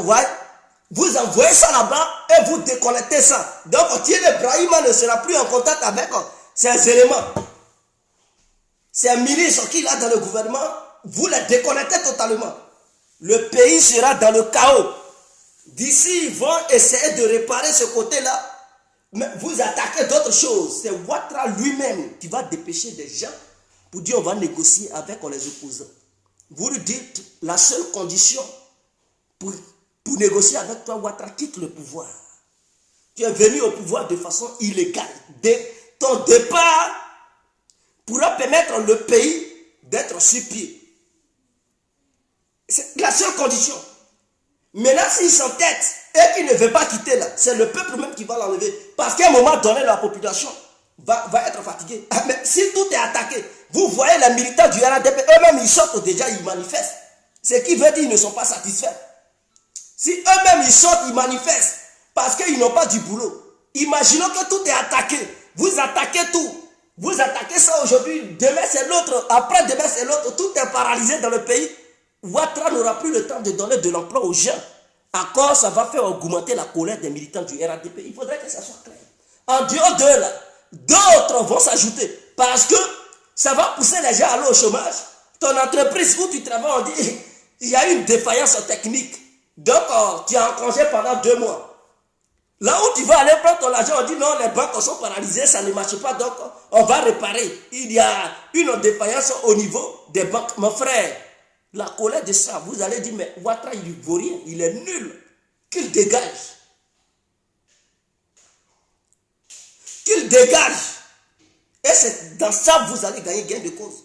vous envoyez ça là-bas et vous déconnectez ça. Donc Thierry Brahima ne sera plus en contact avec ces éléments. Ces ministres qu'il a dans le gouvernement, vous les déconnectez totalement. Le pays sera dans le chaos. D'ici, ils vont essayer de réparer ce côté-là. Mais vous attaquez d'autres choses. C'est Ouattara lui-même qui va dépêcher des gens pour dire on va négocier avec les opposants. Vous lui dites la seule condition pour négocier avec toi, Ouattara, quitte le pouvoir. Tu es venu au pouvoir de façon illégale. Ton départ pourra permettre le pays d'être sur pied. C'est la seule condition. Maintenant, s'il s'entête et qu'il ne veut pas quitter là, c'est le peuple même qui va l'enlever. Parce qu'à un moment donné, la population va être fatiguée. Mais si tout est attaqué, vous voyez les militants du RADP, eux-mêmes ils sortent déjà, ils manifestent. Ce qui veut dire qu'ils ne sont pas satisfaits. Si eux-mêmes ils sortent, ils manifestent parce qu'ils n'ont pas du boulot. Imaginons que tout est attaqué. Vous attaquez tout. Vous attaquez ça aujourd'hui, demain c'est l'autre, après demain c'est l'autre. Tout est paralysé dans le pays. Ouattara n'aura plus le temps de donner de l'emploi aux gens. Encore, ça va faire augmenter la colère des militants du RADP. Il faudrait que ça soit clair. En dehors d'eux, là, d'autres vont s'ajouter. Parce que ça va pousser les gens à aller au chômage. Ton entreprise où tu travailles, on dit, il y a une défaillance technique. Donc, tu es en congé pendant 2 mois. Là où tu vas aller prendre ton argent, on dit non, les banques sont paralysées, ça ne marche pas, donc on va réparer. Il y a une défaillance au niveau des banques. Mon frère, la colère de ça, vous allez dire, mais Ouattara, il ne vaut rien, il est nul. Qu'il dégage. Qu'il dégage. Et c'est dans ça que vous allez gagner gain de cause.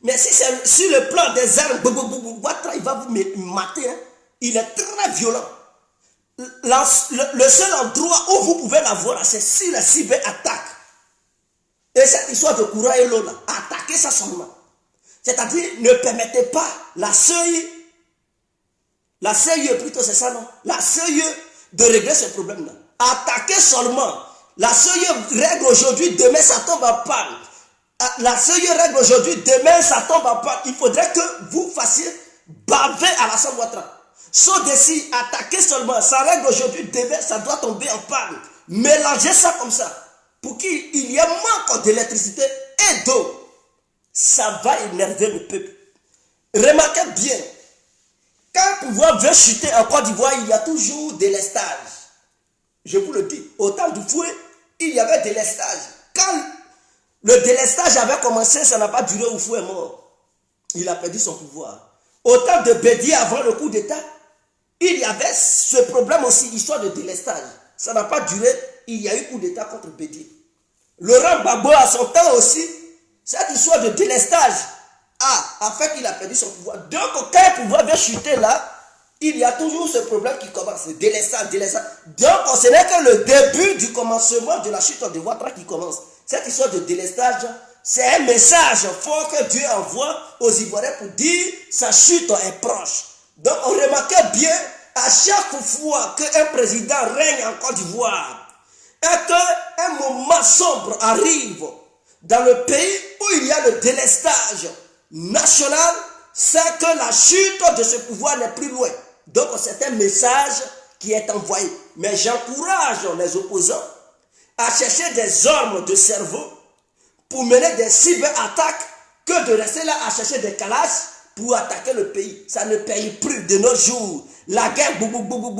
Mais si c'est sur le plan des armes, Ouattara, il va vous mater. Hein. Il est très violent. Le seul endroit où vous pouvez l'avoir, c'est si la cyberattaque. Et cette histoire de courant et l'eau, attaquez ça seulement. C'est-à-dire, ne permettez pas la CEI plutôt, c'est ça, non? La CEI de régler ce problème-là. Attaquez seulement. La CEI règle aujourd'hui, demain ça tombe en panne. La CEI règle aujourd'hui, demain ça tombe en panne. Il faudrait que vous fassiez baver à la Ouattara. Sauf d'ici, attaquer seulement, ça règle aujourd'hui, demain, ça doit tomber en panne. Mélangez ça comme ça, pour qu'il y ait manque d'électricité et d'eau. Ça va énerver le peuple. Remarquez bien, quand le pouvoir veut chuter en Côte d'Ivoire, il y a toujours des lestages. Je vous le dis, au temps du fouet, il y avait des lestages. Quand le délestage avait commencé, ça n'a pas duré, où Fouet est mort. Il a perdu son pouvoir. Au temps de Bédié, avant le coup d'État, il y avait ce problème aussi, histoire de délestage. Ça n'a pas duré, il y a eu coup d'État contre Bédié. Laurent Gbagbo, à son temps aussi, cette histoire de délestage a fait qu'il a perdu son pouvoir. Donc, quand le pouvoir vient chuter là, il y a toujours ce problème qui commence, le délestage. Donc, ce n'est que le début du commencement de la chute de Ouattara qui commence. Cette histoire de délestage, c'est un message fort que Dieu envoie aux Ivoiriens pour dire sa chute est proche. Donc, on remarquait bien, à chaque fois qu'un président règne en Côte d'Ivoire, et qu'un moment sombre arrive dans le pays où il y a le délestage national, c'est que la chute de ce pouvoir n'est plus loin. Donc, c'est un message qui est envoyé. Mais j'encourage les opposants à chercher des armes de cerveau pour mener des cyberattaques que de rester là à chercher des calages pour attaquer le pays. Ça ne paye plus de nos jours. La guerre,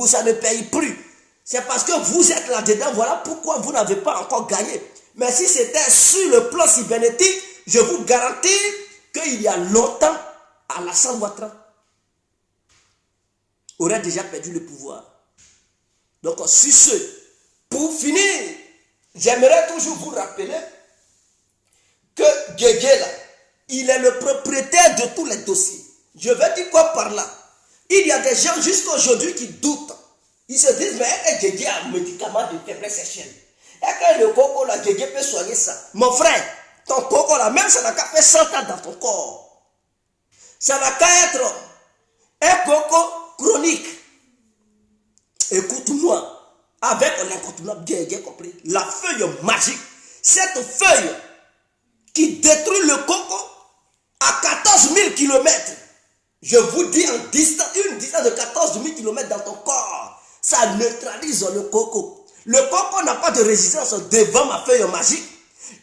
ça ne paye plus. C'est parce que vous êtes là-dedans, voilà pourquoi vous n'avez pas encore gagné. Mais si c'était sur le plan cybernétique, je vous garantis qu'il y a longtemps, Alassane Ouattara aurait déjà perdu le pouvoir. Donc, sur ce, pour finir, j'aimerais toujours vous rappeler que Guégué, là, il est le propriétaire de tous les dossiers. Je veux dire quoi par là? Il y a des gens jusqu'à aujourd'hui qui doutent. Ils se disent, mais Guégué a un médicament de faiblesse sexuelle. Et que le coco, là, Guégué peut soigner ça. Mon frère, ton coco, là, même ça n'a qu'à faire 100 ans dans ton corps. Ça n'a qu'à être un coco chronique. Écoute-moi. Avec l'incontournable Guégué compris, la feuille magique, cette feuille qui détruit le coco à 14 000 km. Je vous dis une distance de 14 000 km dans ton corps. Ça neutralise le coco. Le coco n'a pas de résistance devant ma feuille magique.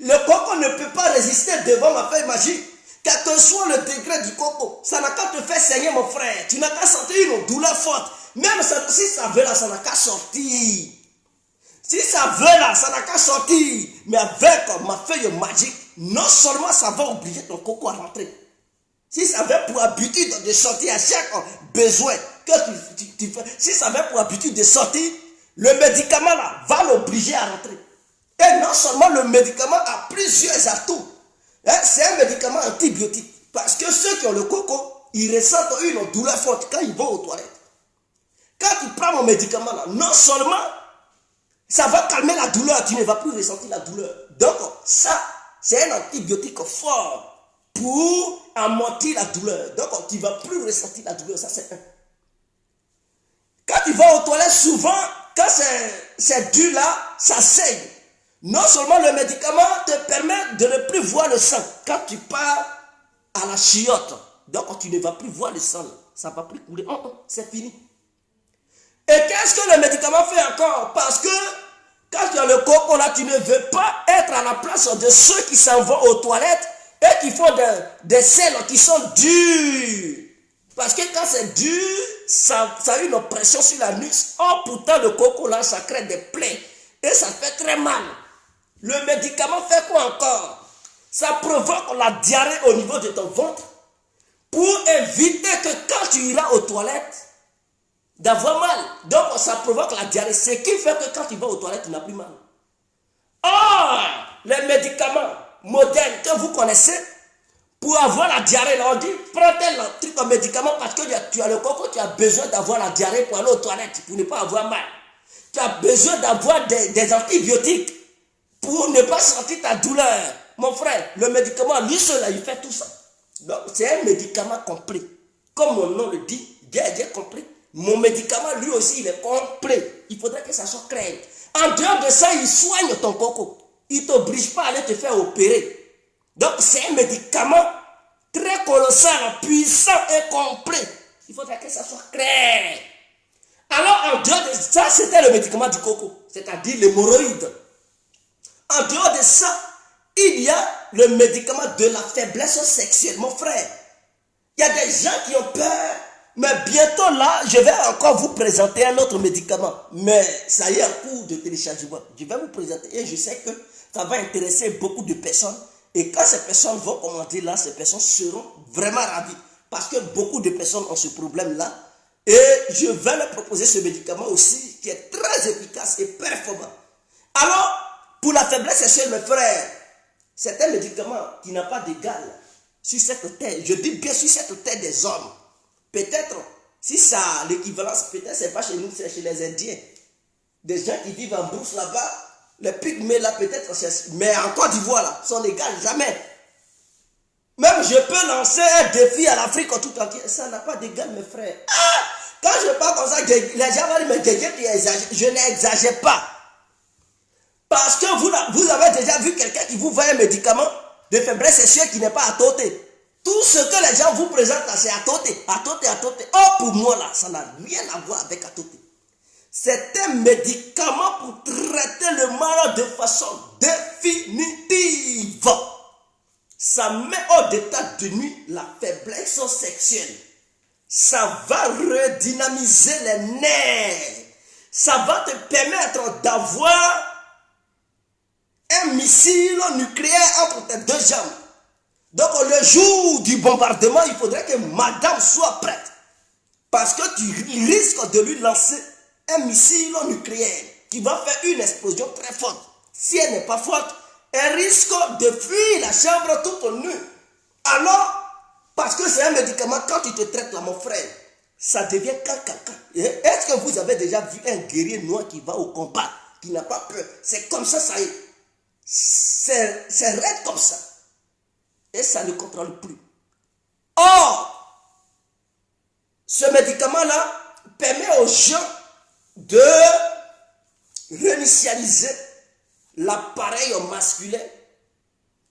Le coco ne peut pas résister devant ma feuille magique. Quel que soit le degré du coco, ça n'a qu'à te faire saigner, mon frère. Tu n'as qu'à sentir une douleur forte. Même si ça veut là, ça n'a qu'à sortir. Si ça veut là, ça n'a qu'à sortir. Mais avec ma feuille magique, non seulement ça va obliger ton coco à rentrer. Si ça veut pour habitude de sortir à chaque besoin que tu fais, si ça veut pour habitude de sortir, le médicament là va l'obliger à rentrer. Et non seulement le médicament a plusieurs atouts, hein, c'est un médicament antibiotique. Parce que ceux qui ont le coco, ils ressentent une douleur forte quand ils vont aux toilettes. Quand tu prends mon médicament là, non seulement ça va calmer la douleur, tu ne vas plus ressentir la douleur. Donc ça, c'est un antibiotique fort pour amortir la douleur. Donc tu ne vas plus ressentir la douleur, ça c'est un. Quand tu vas aux toilettes, souvent, quand c'est dur là, ça saigne. Non seulement le médicament te permet de ne plus voir le sang. Quand tu pars à la chiotte, donc tu ne vas plus voir le sang. Ça ne va plus couler. Oh, oh, c'est fini. Et qu'est-ce que le médicament fait encore? Parce que quand tu as le coco là, tu ne veux pas être à la place de ceux qui s'en vont aux toilettes et qui font des selles qui sont dures. Parce que quand c'est dur, ça a une pression sur la nuque. Oh, pourtant le coco là, ça crée des plaies. Et ça fait très mal. Le médicament fait quoi encore? Ça provoque la diarrhée au niveau de ton ventre pour éviter que quand tu iras aux toilettes, d'avoir mal. Donc ça provoque la diarrhée. Ce qui fait que quand tu vas aux toilettes, tu n'as plus mal. Or, les médicaments modernes que vous connaissez, pour avoir la diarrhée, là, on dit, prends tel truc en médicament parce que tu as le coco, tu as besoin d'avoir la diarrhée pour aller aux toilettes, pour ne pas avoir mal. Tu as besoin d'avoir des antibiotiques pour ne pas sentir ta douleur. Mon frère, le médicament, lui seul, il fait tout ça. Donc, c'est un médicament complet. Comme mon nom le dit, j'ai compris. Mon médicament, lui aussi, il est complet. Il faudrait que ça soit clair. En dehors de ça, il soigne ton coco. Il ne t'oblige pas à aller te faire opérer. Donc, c'est un médicament très colossal, puissant et complet. Il faudrait que ça soit clair. Alors, en dehors de ça, c'était le médicament du coco, c'est-à-dire l'hémorroïde. En dehors de ça, il y a le médicament de la faiblesse sexuelle. Mon frère, il y a des gens qui ont peur. Mais bientôt là, je vais encore vous présenter un autre médicament. Mais ça y est, en cours de téléchargement. Je vais vous présenter et je sais que ça va intéresser beaucoup de personnes. Et quand ces personnes vont commander là, ces personnes seront vraiment ravies. Parce que beaucoup de personnes ont ce problème-là. Et je vais leur proposer ce médicament aussi qui est très efficace et performant. Alors, pour la faiblesse sexuelle, mes frères, c'est un médicament qui n'a pas d'égal sur cette terre. Je dis bien sur cette terre des hommes. Peut-être, si ça a l'équivalence, peut-être c'est pas chez nous, c'est chez les Indiens. Des gens qui vivent en brousse là-bas, les pygmées là, peut-être, mais en Côte d'Ivoire là, sont égales, jamais. Même je peux lancer un défi à l'Afrique tout entière, ça n'a pas d'égal, mes frères. Ah, quand je parle comme ça, les gens vont dire, mais tu exagères. Je n'exagère pas. Parce que vous avez déjà vu quelqu'un qui vous vend un médicament de faiblesse sexuelle qui n'est pas à tôter. Tout ce que les gens vous présentent là, c'est à tôter, à tôter, à tôter. Oh, pour moi là, ça n'a rien à voir avec à tôter. C'est un médicament pour traiter le mal de façon définitive. Ça met hors d'état de nuit la faiblesse sexuelle. Ça va redynamiser les nerfs. Ça va te permettre d'avoir un missile nucléaire entre tes deux jambes. Donc le jour du bombardement, il faudrait que madame soit prête. Parce que tu risques de lui lancer un missile nucléaire qui va faire une explosion très forte. Si elle n'est pas forte, elle risque de fuir la chambre toute nue. Alors, parce que c'est un médicament, quand tu te traites là, mon frère, ça devient caca. Est-ce que vous avez déjà vu un guerrier noir qui va au combat, qui n'a pas peur? C'est comme ça, ça y est. C'est raide comme ça. Et ça ne contrôle plus. Or, ce médicament-là permet aux gens de réinitialiser l'appareil masculin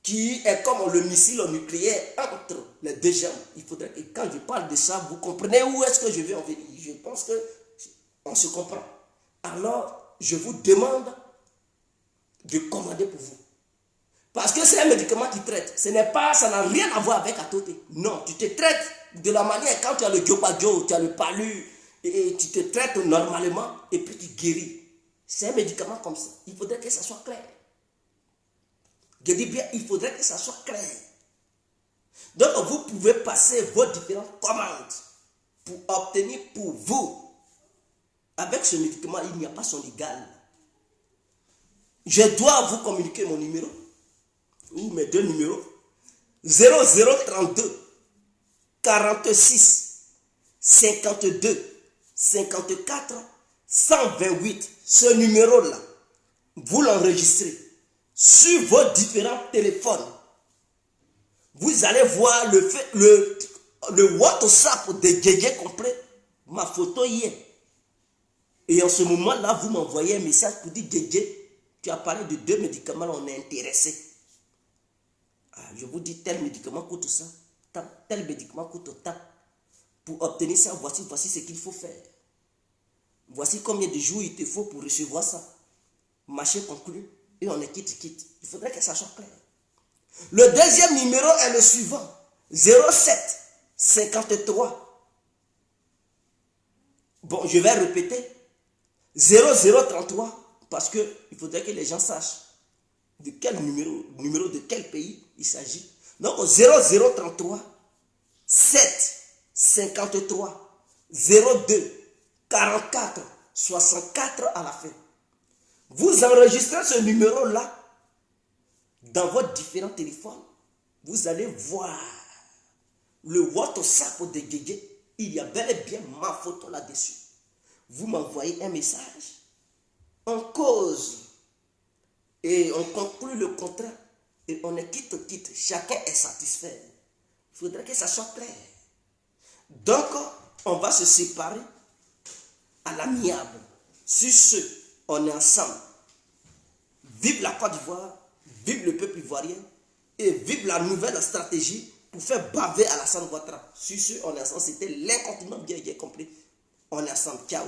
qui est comme le missile nucléaire entre les deux jambes. Il faudrait que quand je parle de ça, vous comprenez où est-ce que je vais en venir. Je pense qu'on se comprend. Alors, je vous demande de commander pour vous. Parce que c'est un médicament qui traite. Ça n'a rien à voir avec Atoté. Non, tu te traites de la manière, quand tu as le Diopadio, tu as le palu, et tu te traites normalement, et puis tu guéris. C'est un médicament comme ça. Il faudrait que ça soit clair. Je dis bien, il faudrait que ça soit clair. Donc, vous pouvez passer vos différentes commandes pour obtenir pour vous Avec ce médicament, il n'y a pas son légal. Je dois vous communiquer mon numéro, ou mes deux numéros. 0032 46 52 54 128. Ce numéro-là, vous l'enregistrez sur vos différents téléphones. Vous allez voir le WhatsApp de Djedje complet, ma photo y est. Et en ce moment-là, vous m'envoyez un message pour dire Djedje, tu as parlé de 2 médicaments, on est intéressé. Ah, je vous dis, tel médicament coûte ça, tel médicament coûte tant. Pour obtenir ça, voici ce qu'il faut faire. Voici combien de jours il te faut pour recevoir ça. Marché conclu, et on est quitte. Il faudrait que ça soit clair. Le deuxième numéro est le suivant. 07 53. Bon, je vais répéter. 0033, parce qu'il faudrait que les gens sachent de quel numéro de quel pays il s'agit. Donc 0033 7 53 02 44 64 à la fin. Vous enregistrez ce numéro-là dans votre différents téléphones. Vous allez voir le WhatsApp de Djedje. Il y a bel et bien ma photo là-dessus. Vous m'envoyez un message, on cause et on conclut le contrat et on est quitte. Chacun est satisfait. Il faudrait que ça soit clair. Donc, on va se séparer à l'amiable. Sur ce, on est ensemble. Vive la Côte d'Ivoire, vive le peuple ivoirien et vive la nouvelle stratégie pour faire baver Alassane Ouattara. Sur ce, on est ensemble. C'était l'incontournable bien compris. On est ensemble. Ciao.